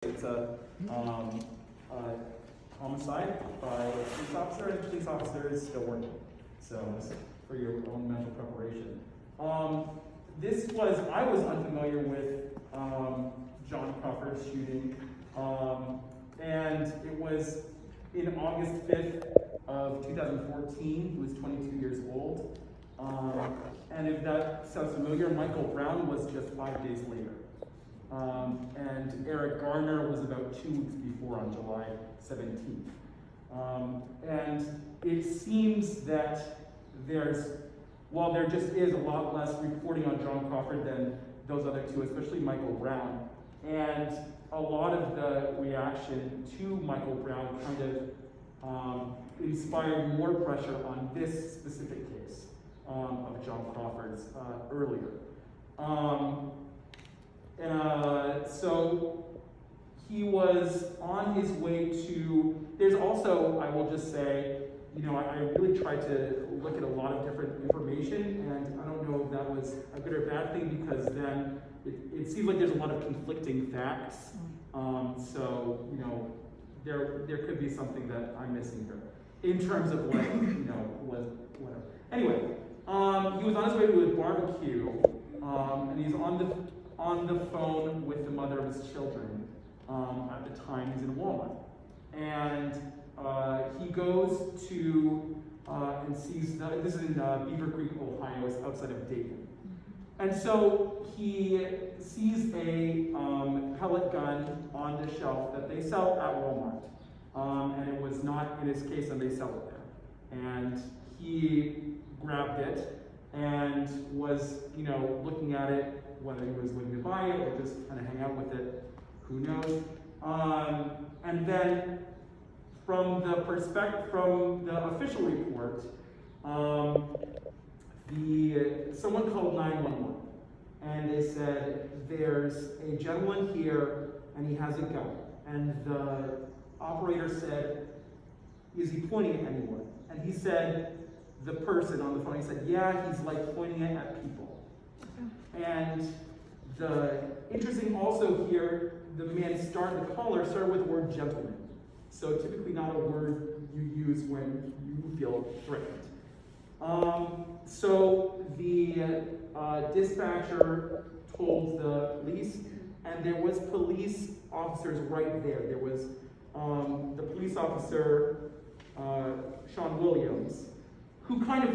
It's a homicide by a police officer, and the police officer is still working. So just for your own mental preparation. I was unfamiliar with John Crawford's shooting, and it was in August 5th of 2014. He was 22 years old. And if that sounds familiar, Michael Brown was just 5 days later. And Eric Garner was about 2 weeks before, on July 17th. And it seems that while there just is a lot less reporting on John Crawford than those other two, especially Michael Brown, and a lot of the reaction to Michael Brown kind of inspired more pressure on this specific case of John Crawford's earlier. So he was on his way to, there's also, I will just say, I really tried to look at a lot of different information, and I don't know if that was a good or bad thing, because then it seems like there's a lot of conflicting facts. There could be something that I'm missing here in terms of whatever. Anyway, he was on his way to a barbecue, and he's on the phone with the mother of his children. At the time, he's in Walmart, and he goes to and sees this is in Beaver Creek, Ohio. It's outside of Dayton, and so he sees a pellet gun on the shelf that they sell at Walmart, and it was not in his case, and they sell it there. And he grabbed it and was, looking at it, whether he was looking to buy it or just kind of hang out with it, who knows. And then from the official report, someone called 911, and they said, there's a gentleman here and he has a gun. And the operator said, is he pointing at anyone? And he said, the person on the phone, he said, yeah, he's like pointing it at people. And the interesting also here, the caller started with the word gentleman. So typically not a word you use when you feel threatened. So the dispatcher told the police, and there was police officers right there. There was the police officer, Sean Williams, who kind of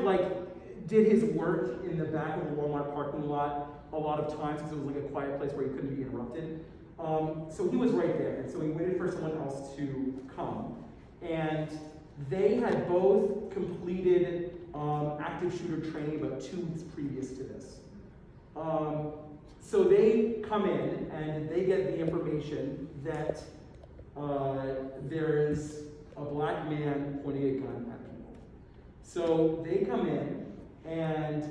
did his work in the back of the Walmart parking lot a lot of times, because it was like a quiet place where he couldn't be interrupted. So he was right there, and so he waited for someone else to come. And they had both completed active shooter training about 2 weeks previous to this. So they come in and they get the information that there is a black man pointing a gun at people. So they come in and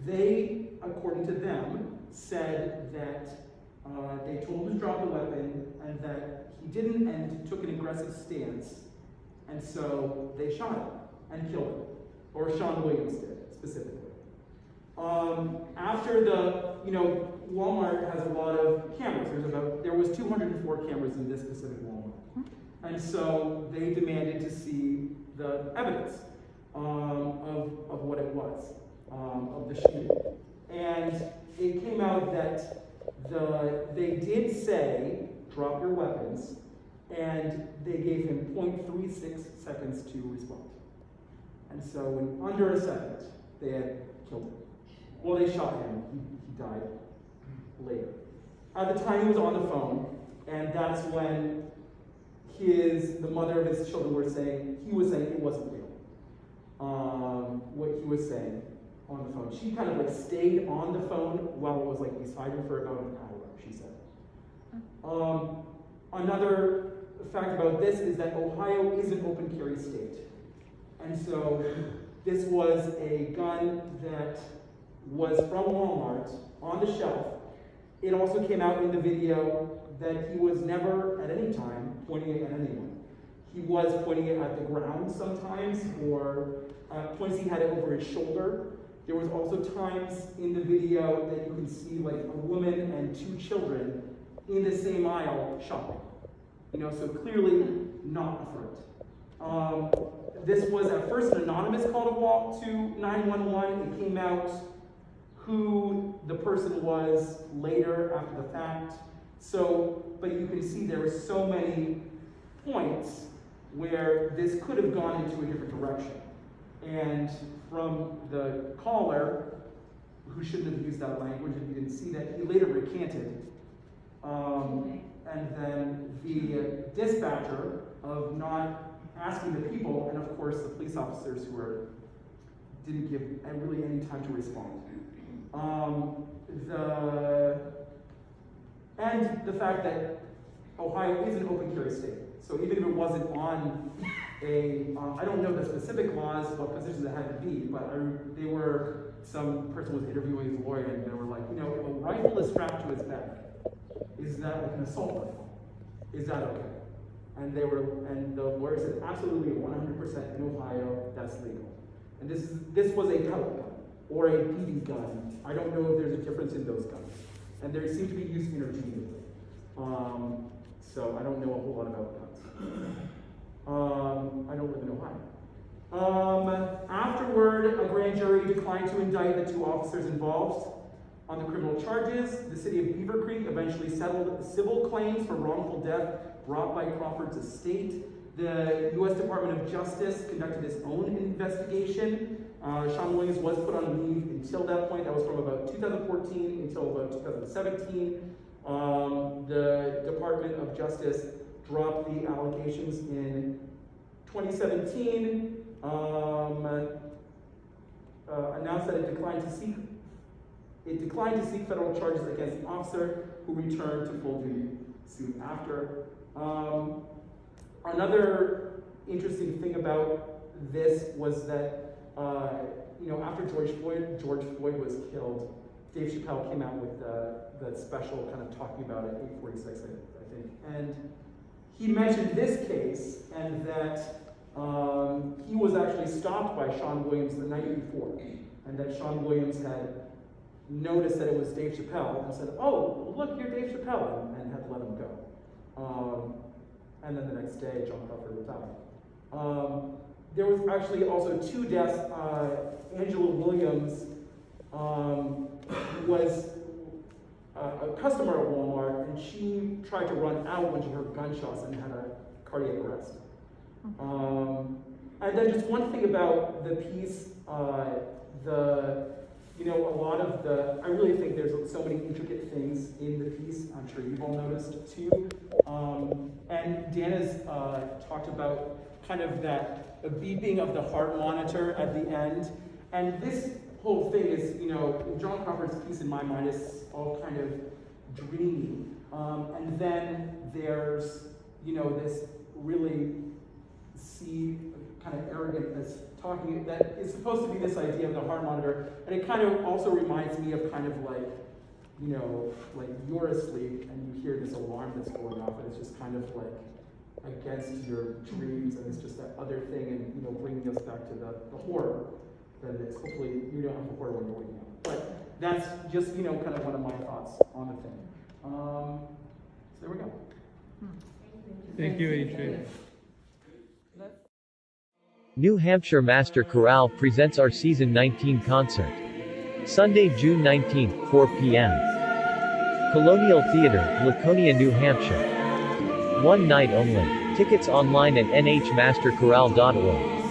they, according to them, said that they told him to drop the weapon and that he didn't and took an aggressive stance, and so they shot him and killed him, or Sean Williams did specifically. After Walmart has a lot of cameras. There was 204 cameras in this specific Walmart, and so they demanded to see the evidence of what it was, of the shooting. And it came out that they did say, drop your weapons, and they gave him 0.36 seconds to respond. And so in under a second, they had killed him. Well, they shot him. He died later. At the time, he was on the phone, and that's when the mother of his children he was saying it wasn't real. What he was saying on the phone. She kind of stayed on the phone while it was beside her for about an hour, she said. Another fact about this is that Ohio is an open carry state. And so this was a gun that was from Walmart on the shelf. It also came out in the video that he was never at any time pointing it at anyone. He was pointing it at the ground sometimes, or points he had it over his shoulder. There was also times in the video that you can see a woman and 2 children in the same aisle shopping. So clearly not a threat. This was at first an anonymous call to 911. It came out who the person was later after the fact. So, but you can see there were so many points where this could have gone into a different direction. And from the caller, who shouldn't have used that language, and you didn't see that, he later recanted. And then the dispatcher of not asking the people, and of course the police officers who didn't give really any time to respond. And the fact that Ohio is an open carry state. So even if it wasn't on I don't know the specific laws, what positions it had to be, but some person was interviewing his lawyer and they were like, if a rifle is strapped to his back, is that like an assault rifle? Is that okay? And the lawyer said, absolutely, 100% in Ohio, that's legal. And this was a pellet gun or a BB gun. I don't know if there's a difference in those guns. And they seem to be used interchangeably. So I don't know a whole lot about guns. I don't live in Ohio. Afterward, a grand jury declined to indict the two officers involved on the criminal charges. The city of Beaver Creek eventually settled civil claims for wrongful death brought by Crawford's estate. The U.S. Department of Justice conducted its own investigation. Sean Williams was put on leave until that point. That was from about 2014 until about 2017. The Department of Justice dropped the allegations in 2017, announced that it declined to seek federal charges against the officer, who returned to full duty soon after. Another interesting thing about this was that after George Floyd was killed, Dave Chappelle came out with the special kind of talking about it, 846, I think, and he mentioned this case and that he was actually stopped by Sean Williams the night before, and that Sean Williams had noticed that it was Dave Chappelle and said, "Oh, look, you're Dave Chappelle," and had let him go. And then the next day, John Crawford died. There was actually also two deaths. Angela Williams was a customer at Walmart, and she tried to run out when she heard gunshots and had a cardiac arrest. And then just one thing about the piece, a lot of I really think there's so many intricate things in the piece. I'm sure you've all noticed too. And Dan has talked about kind of that beeping of the heart monitor at the end. And this whole thing is, John Crawford's piece in my mind is all kind of dreamy. And then there's, this really kind of arrogantness talking that is supposed to be this idea of the heart monitor. And it kind of also reminds me of kind of like, like you're asleep and you hear this alarm that's going off, and it's just kind of like against your dreams, and it's just that other thing, and bringing us back to the horror that it is. Hopefully you don't have the horror when you're waking up. But that's just kind of one of my thoughts on the thing. So there we go. Thank you, Adrian. New Hampshire Master Chorale presents our Season 19 concert. Sunday, June 19, 4 p.m. Colonial Theatre, Laconia, New Hampshire. One night only. Tickets online at nhmasterchorale.org.